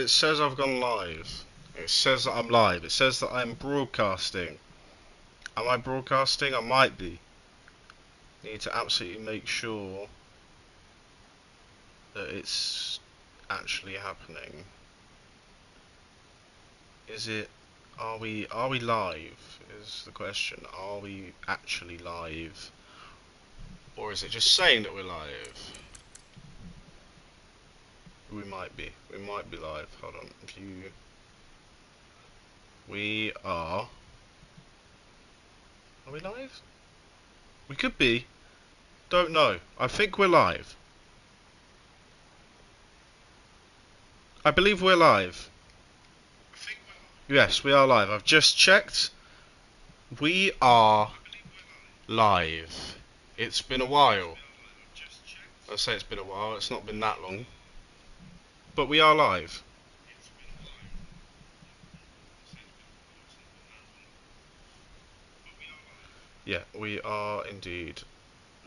it says I've gone live. It says that I'm live. It says that I'm broadcasting. Am I broadcasting? I might be. Need to absolutely make sure that it's actually happening. Is it? Are we live? Is the question. Are we actually live? Or is it just saying that we're live? We might be. We might be live. Hold on. View. We are. Are we live? We could be. Don't know. I think we're live. I believe we're live. Yes, we are live. I've just checked. We are live. It's been a while. I say it's been a while. It's not been that long. But we are live. Yeah, we are indeed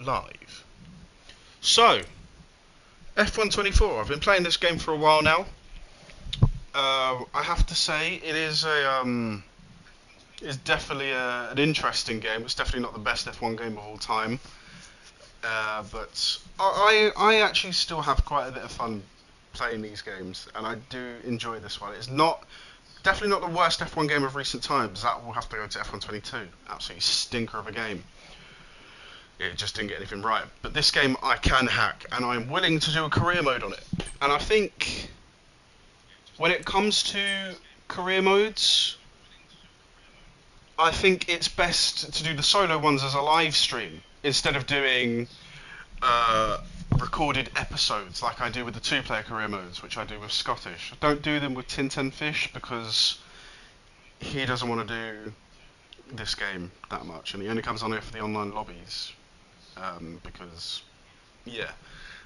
live. So, F124. I've been playing this game for a while now. I have to say, it is it's definitely an interesting game. It's definitely not the best F1 game of all time. But I actually still have quite a bit of fun playing these games, and I do enjoy this one. It's not definitely not the worst F1 game of recent times. That will have to go to F122. Absolutely stinker of a game. It just didn't get anything right. But this game I can hack, and I'm willing to do a career mode on it. And I think when it comes to career modes, I think it's best to do the solo ones as a live stream instead of doing uh, recorded episodes like I do with the two-player career modes, which I do with Scottish. I don't do them with Tintenfish because he doesn't want to do this game that much, and he only comes on here for the online lobbies. Because, yeah,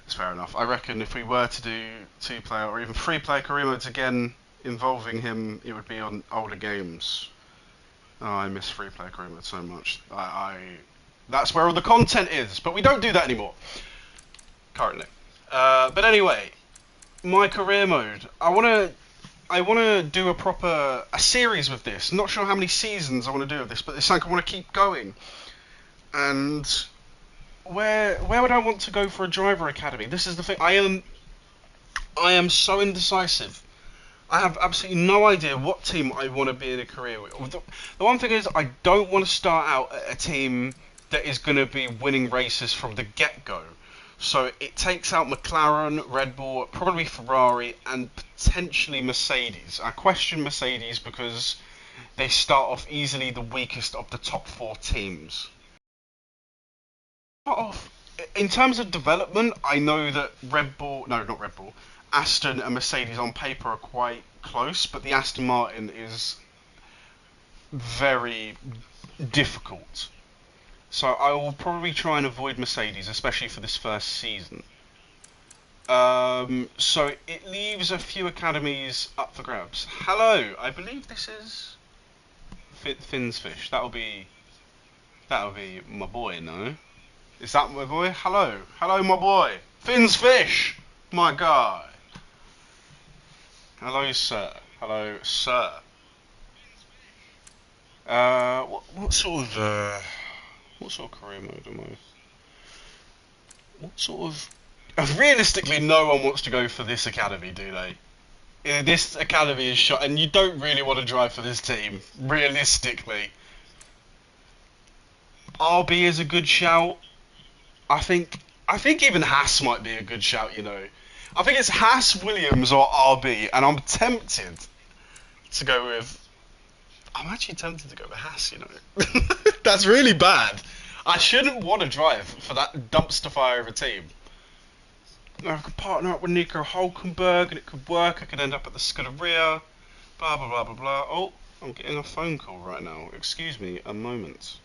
it's fair enough. I reckon if we were to do two-player or even three-player career modes again involving him, it would be on older games. Oh, I miss three-player career mode so much. That's where all the content is, but we don't do that anymore currently. But anyway, my career mode. I wanna do a series with this. Not sure how many seasons I want to do of this, but it's something I want to keep going. And where would I want to go for a driver academy? This is the thing. I am so indecisive. I have absolutely no idea what team I want to be in a career with. The one thing is, I don't want to start out at a team that is going to be winning races from the get-go. So it takes out McLaren, Red Bull, probably Ferrari, and potentially Mercedes. I question Mercedes because they start off easily the weakest of the top four teams. Start off in terms of development, I know that Red Bull, no, not Red Bull, Aston and Mercedes on paper are quite close, but the Aston Martin is very difficult. So I will probably try and avoid Mercedes, especially for this first season. So it leaves a few academies up for grabs. Hello, I believe this is Finn's Fish. That'll be my boy, no? Is that my boy? Hello, hello, my boy, Finn's Fish, my guy. Hello, sir. Hello, sir. What sort of career mode am I? What sort of? Realistically, no one wants to go for this academy, do they? This academy is shot, and you don't really want to drive for this team. Realistically, RB is a good shout. I think. I think even Haas might be a good shout. You know, I think it's Haas, Williams, or RB, and I'm tempted to go with. I'm actually tempted to go with Haas. You know, that's really bad. I shouldn't want to drive for that dumpster fire of a team. I could partner up with Nico Hulkenberg and it could work. I could end up at the Scuderia. Blah blah blah blah blah. Oh, I'm getting a phone call right now. Excuse me a moment.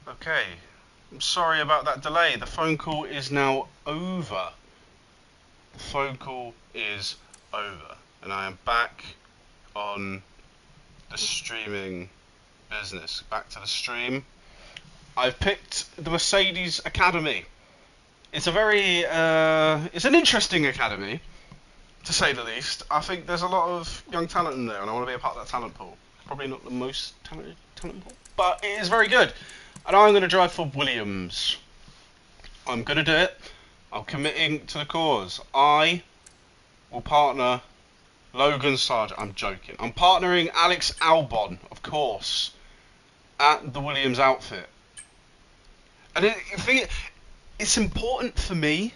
Okay, I'm sorry about that delay. The phone call is now over. The phone call is over, and I am back on the streaming business. Back to the stream. I've picked the Mercedes Academy. It's a very, it's an interesting academy, to say the least. I think there's a lot of young talent in there, and I want to be a part of that talent pool. Probably not the most talented talent pool, but it is very good. And I'm going to drive for Williams. I'm going to do it. I'm committing to the cause. I will partner Logan Sargent. I'm joking. I'm partnering Alex Albon, of course, at the Williams outfit. And it's important for me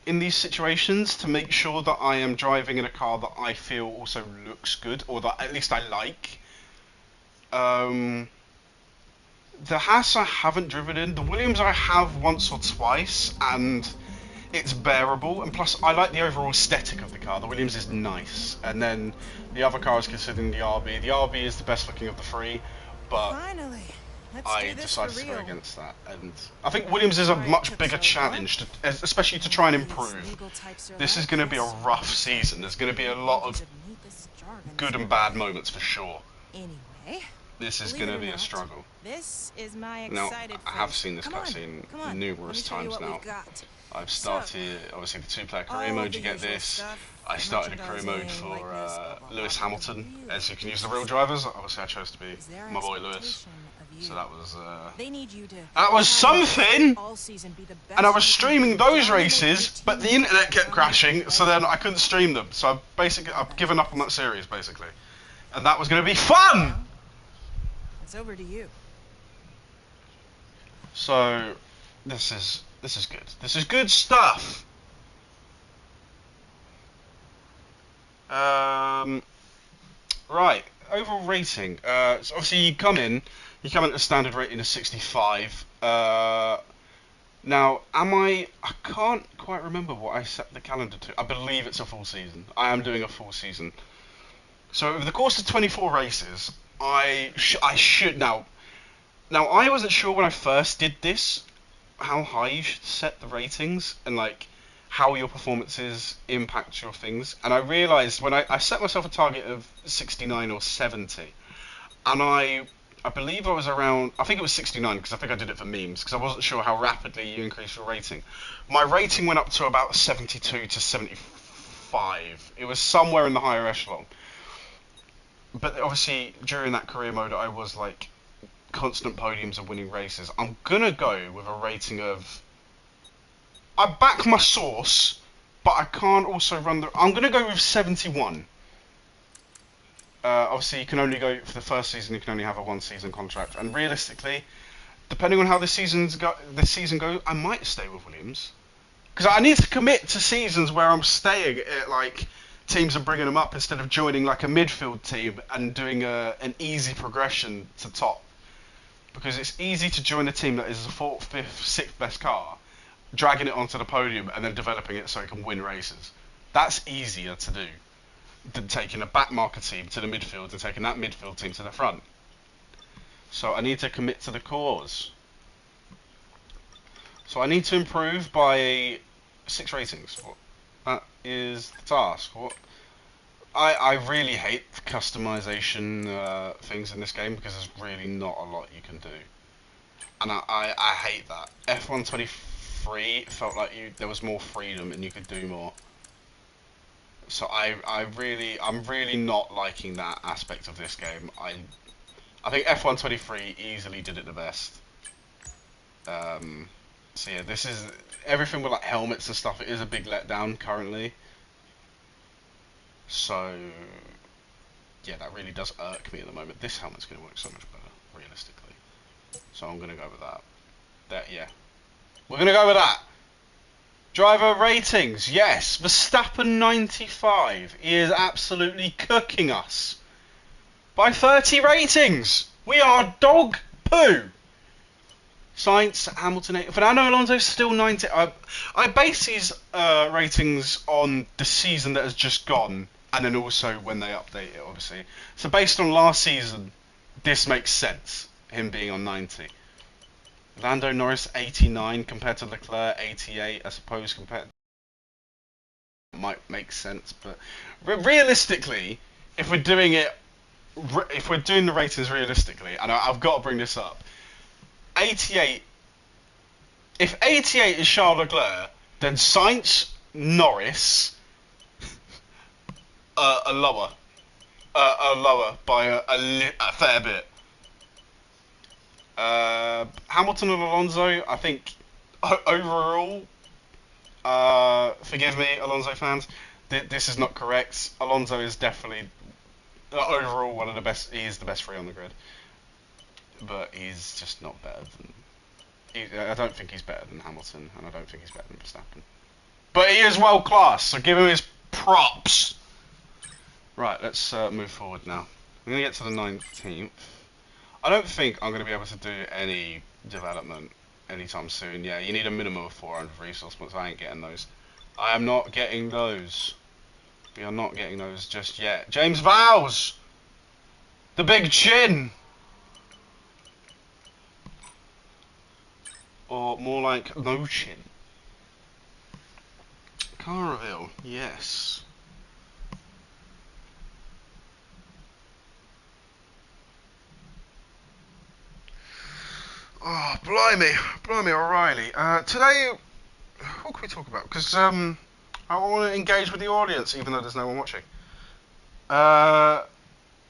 in these situations to make sure that I am driving in a car that I feel also looks good, or that at least I like. The Haas I haven't driven in. The Williams I have once or twice, and it's bearable. And plus, I like the overall aesthetic of the car. The Williams is nice. And then the other car is considering the RB. The RB is the best looking of the three, but Finally. I decided to go against that. And I think Williams is a much bigger challenge, especially to try and improve. This is going to be a rough season. There's going to be a lot of good and bad moments for sure. Anyway, this is going to be a struggle. This is my Now, excited I have seen this cutscene numerous times now. I've started, obviously, the two-player career mode, you get this. I started a career mode for Lewis Hamilton, as you can use the real drivers. Obviously, I chose to be my boy Lewis. So that was something! And I was streaming those races, but the internet kept crashing, so then I couldn't stream them. So I've given up on that series, basically. And that was going to be fun! It's over to you. So, this is good. This is good stuff! Right, overall rating. So obviously you come in at a standard rating of 65. Now, I can't quite remember what I set the calendar to. I believe it's a full season. I am doing a full season. So over the course of 24 races, I should now I wasn't sure when I first did this how high you should set the ratings and like how your performances impact your things. And I realised when I set myself a target of 69 or 70, and I believe I was around, I think it was 69 because I think I did it for memes because I wasn't sure how rapidly you increase your rating. My rating went up to about 72 to 75. It was somewhere in the higher echelon. But obviously during that career mode I was like constant podiums and winning races. I'm gonna go with a rating of, I back my source, but I can't also run the, I'm gonna go with 71. Obviously, you can only go for the first season. You can only have a one-season contract, and realistically, depending on how this season goes, I might stay with Williams because I need to commit to seasons where I'm staying at like teams are bringing them up instead of joining like a midfield team and doing an easy progression to top. Because it's easy to join a team that is the 4th, 5th, 6th best car, dragging it onto the podium and then developing it so it can win races. That's easier to do than taking a back marker team to the midfield and taking that midfield team to the front. So I need to commit to the cause. So I need to improve by 6 ratings. That is the task. I really hate customization things in this game because there's really not a lot you can do. And I hate that. F1 23 felt like there was more freedom and you could do more. So I'm really not liking that aspect of this game. I think F1 23 easily did it the best. So yeah, this is everything with like helmets and stuff. It is a big letdown currently. So yeah, that really does irk me at the moment. This helmet's going to work so much better, realistically. So I'm going to go with that. Yeah, we're going to go with that. Driver ratings, yes. Verstappen 95. He is absolutely cooking us. By 30 ratings. We are dog poo. Sainz, Hamilton, Fernando Alonso still 90. I base these ratings on the season that has just gone, and then also when they update it, obviously. So based on last season, this makes sense, him being on 90. Lando Norris 89 compared to Leclerc 88. I suppose compared might make sense, but realistically, if we're doing it, if we're doing the ratings realistically, and I've got to bring this up, 88. If 88 is Charles Leclerc, then Sainz, Norris are lower by a fair bit. Hamilton and Alonso, I think overall, forgive me, Alonso fans, this is not correct. Alonso is definitely overall one of the best. He is the best three on the grid, but he's just not better than. I don't think he's better than Hamilton, and I don't think he's better than Verstappen. But he is world class, so give him his props. Right, let's move forward now. I'm going to get to the 19th. I don't think I'm going to be able to do any development anytime soon. Yeah, you need a minimum of 400 resource points. I ain't getting those. I am not getting those. We are not getting those just yet. James Vowles! The big chin! Or more like no chin. Car reveal, yes. Oh, blimey, O'Reilly. Today, what can we talk about? Because I want to engage with the audience, even though there's no one watching. Oh,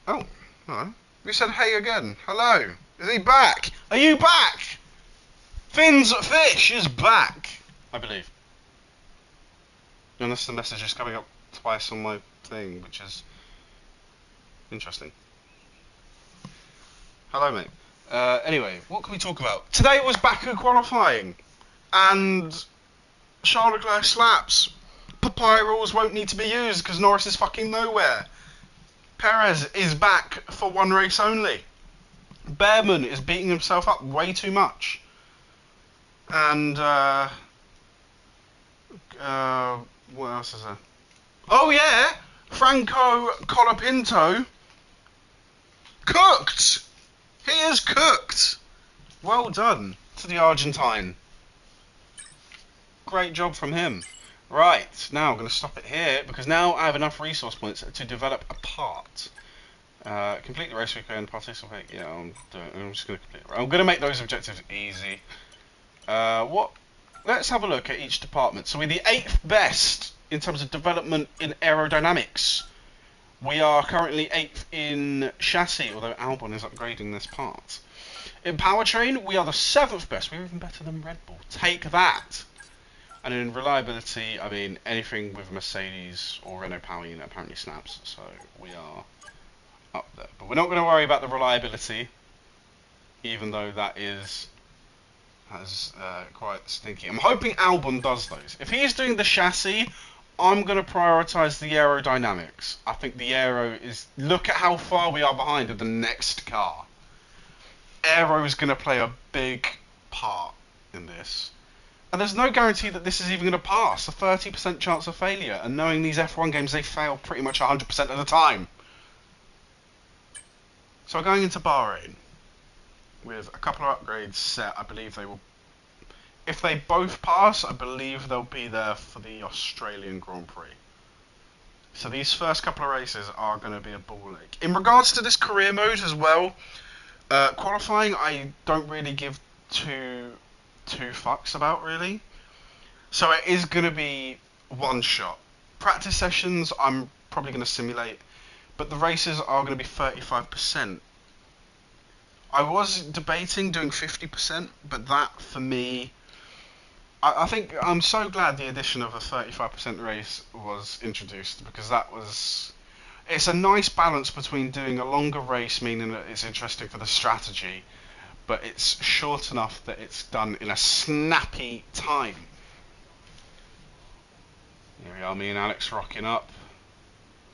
no. We said hey again. Hello. Is he back? Are you back? Finn's Fish is back, I believe. Unless the message is coming up twice on my thing, which is interesting. Hello, mate. Anyway, what can we talk about? Today it was Baku qualifying, and Charles Leclerc slaps. Papaya rules won't need to be used because Norris is fucking nowhere. Perez is back for one race only. Behrman is beating himself up way too much. And, what else is there? Oh yeah! Franco Colapinto cooked! He is cooked! Well done to the Argentine. Great job from him. Right, now I'm going to stop it here because now I have enough resource points to develop a part. Complete the race weekend, participate. Yeah, I'm just going to complete it. I'm going to make those objectives easy. Let's have a look at each department. So we're the 8th best in terms of development in aerodynamics. We are currently 8th in chassis, although Albon is upgrading this part. In powertrain, we are the 7th best. We're even better than Red Bull. Take that. And in reliability, I mean, anything with Mercedes or Renault power unit apparently snaps. So we are up there. But we're not going to worry about the reliability, even though that is quite stinky. I'm hoping Albon does those. If he's doing the chassis, I'm going to prioritise the aerodynamics. I think the aero is... Look at how far we are behind in the next car. Aero is going to play a big part in this. And there's no guarantee that this is even going to pass. A 30% chance of failure. And knowing these F1 games, they fail pretty much 100% of the time. So we're going into Bahrain with a couple of upgrades set. I believe they will... If they both pass, I believe they'll be there for the Australian Grand Prix. So these first couple of races are going to be a ball ache. In regards to this career mode as well, qualifying I don't really give two fucks about, really. So it is going to be one shot. Practice sessions I'm probably going to simulate, but the races are going to be 35%. I was debating doing 50%, but that for me... I think I'm so glad the addition of a 35% race was introduced, because that was... It's a nice balance between doing a longer race, meaning that it's interesting for the strategy, but it's short enough that it's done in a snappy time. Here we are, me and Alex rocking up.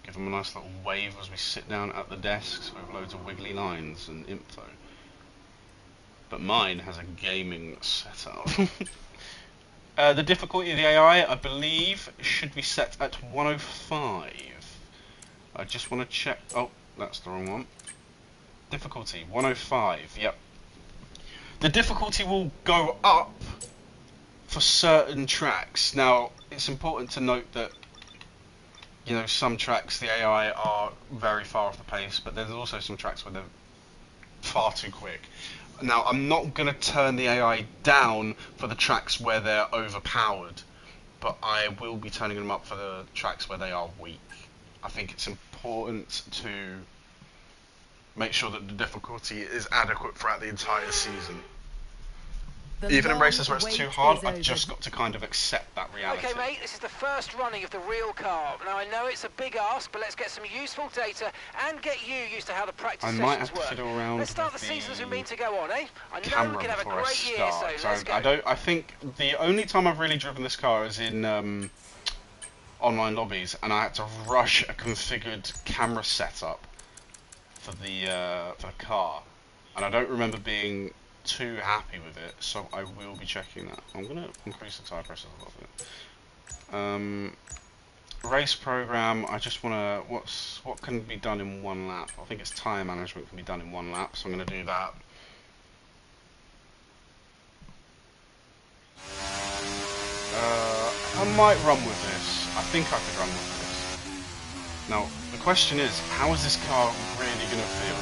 Give them a nice little wave as we sit down at the desks with loads of wiggly lines and info. But mine has a gaming setup. The difficulty of the AI, I believe, should be set at 105. I just want to check... Oh, that's the wrong one. Difficulty, 105, yep. The difficulty will go up for certain tracks. Now, it's important to note that, you know, some tracks the AI are very far off the pace, but there's also some tracks where they're far too quick. Now, I'm not going to turn the AI down for the tracks where they're overpowered, but I will be turning them up for the tracks where they are weak. I think it's important to make sure that the difficulty is adequate throughout the entire season. Even in races where it's too hard, I've just got to kind of accept that reality. Okay, mate, this is the first running of the real car. Now, I know it's a big ask, but let's get some useful data and get you used to how the practice I sessions might have to work. fiddle around Let's start the with season as we the mean to go on, eh? I know camera we can have a before I great year, start. so let's go. I think the only time I've really driven this car is in online lobbies, and I had to rush a configured camera setup for the car, and I don't remember being too happy with it, so I will be checking that. I'm gonna increase the tire pressure a little bit. Race program. I just wanna what can be done in one lap. I think it's tire management can be done in one lap, so I'm gonna do that. I might run with this. I think I could run with this. Now the question is, how is this car really gonna feel?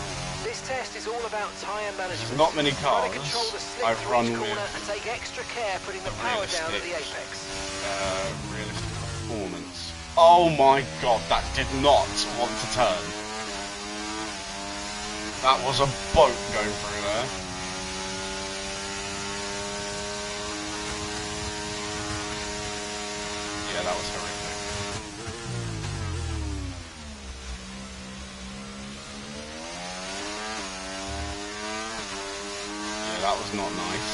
This test is all about tyre management. There's not many cars Try to control the slip I've through run each with corner and take extra care putting the power down at the apex. Realistic performance. Oh my god, that did not want to turn. That was a boat going through there. Yeah, that was horrific. That was not nice.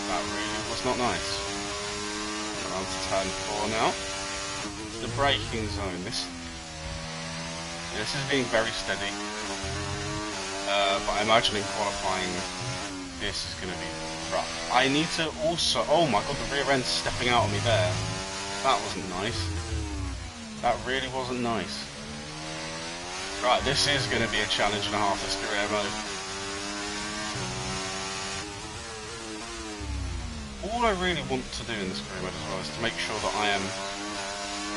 That really was not nice. We're on to turn 4 now. The braking zone. This is being very steady. But I imagine in qualifying, this is going to be rough. I need to also... Oh my god, the rear end's stepping out on me there. That wasn't nice. That really wasn't nice. Right, this is going to be a challenge and a half, this career mode. All I really want to do in this career mode as well is to make sure that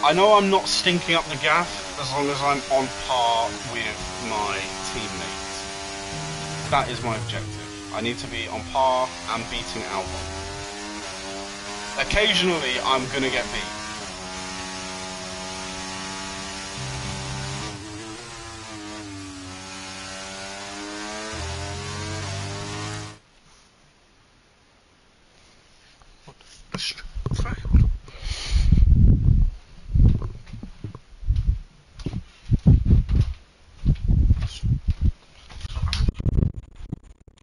I know I'm not stinking up the gaff as long as I'm on par with my teammates. That is my objective. I need to be on par and beating Albon. Occasionally I'm gonna get beat.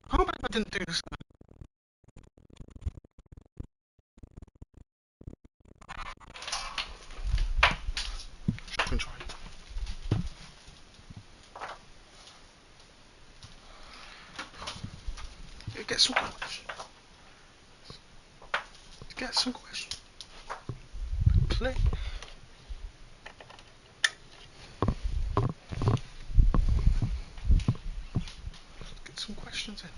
I can't believe I didn't do this. Try. Get some questions. Get some questions. Play. Get some questions in.